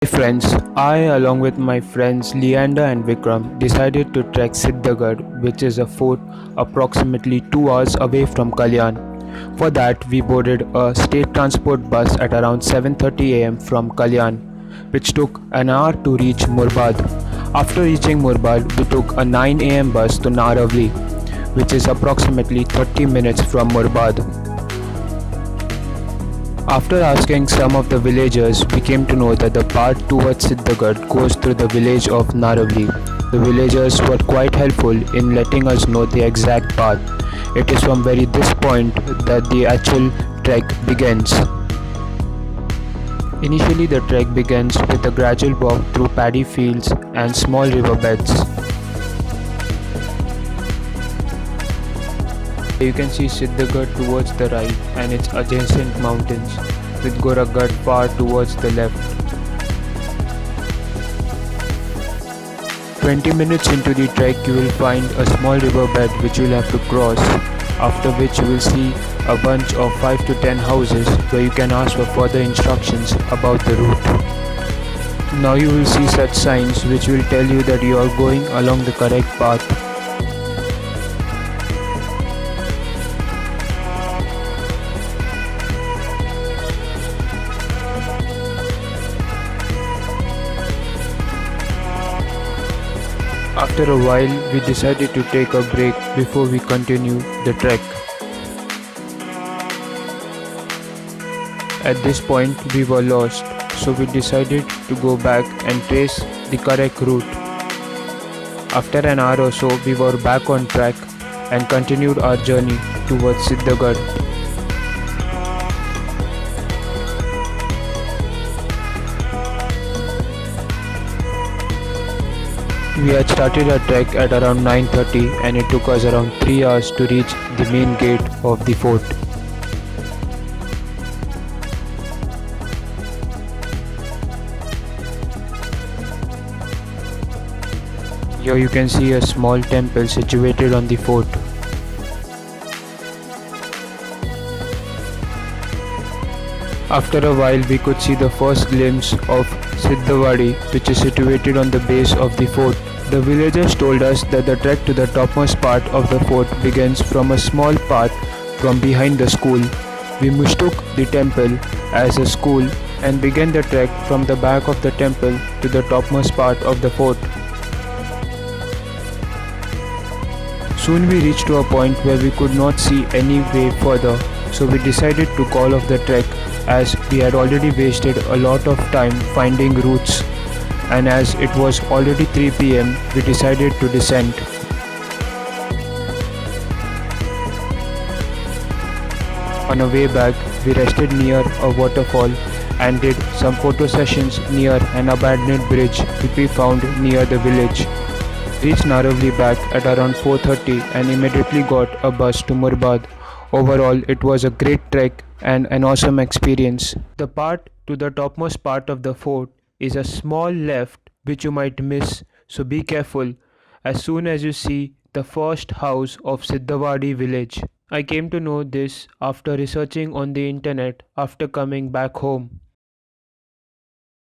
Hey friends, I along with my friends Leander and Vikram decided to trek Siddhagarh, which is a fort approximately 2 hours away from Kalyan. For that, we boarded a state transport bus at around 7:30 am from Kalyan, which took an hour to reach Murbad. After reaching Murbad, we took a 9 am bus to Naravli, which is approximately 30 minutes from Murbad. After asking some of the villagers, we came to know that the path towards Siddhagarh goes through the village of Naravli. The villagers were quite helpful in letting us know the exact path. It is from very this point that the actual trek begins. Initially, the trek begins with a gradual walk through paddy fields and small riverbeds. You can see Siddhagarh towards the right and its adjacent mountains, with Gorakhgad far towards the left. 20 minutes into the trek, you will find a small riverbed which you will have to cross, after which you will see a bunch of 5 to 10 houses where you can ask for further instructions about the route. Now you will see such signs which will tell you that you are going along the correct path. After a while, we decided to take a break before we continue the trek. At this point, we were lost, so we decided to go back and trace the correct route. After an hour or so, we were back on track and continued our journey towards Siddhagarh. We had started our trek at around 9:30 and it took us around 3 hours to reach the main gate of the fort. Here you can see a small temple situated on the fort. After a while we could see the first glimpse of Siddhavadi, which is situated on the base of the fort. The villagers told us that the trek to the topmost part of the fort begins from a small path from behind the school. We mistook the temple as a school and began the trek from the back of the temple to the topmost part of the fort. Soon we reached to a point where we could not see any way further, so we decided to call off the trek as we had already wasted a lot of time finding routes, and as it was already 3 pm, we decided to descend. On our way back, we rested near a waterfall and did some photo sessions near an abandoned bridge which we found near the village. Reached Naravli back at around 4:30 and immediately got a bus to Murbad. Overall, it was a great trek and an awesome experience. The part to the topmost part of the fort is a small left which you might miss, so be careful as soon as you see the first house of Siddhavadi village. I came to know this after researching on the internet after coming back home.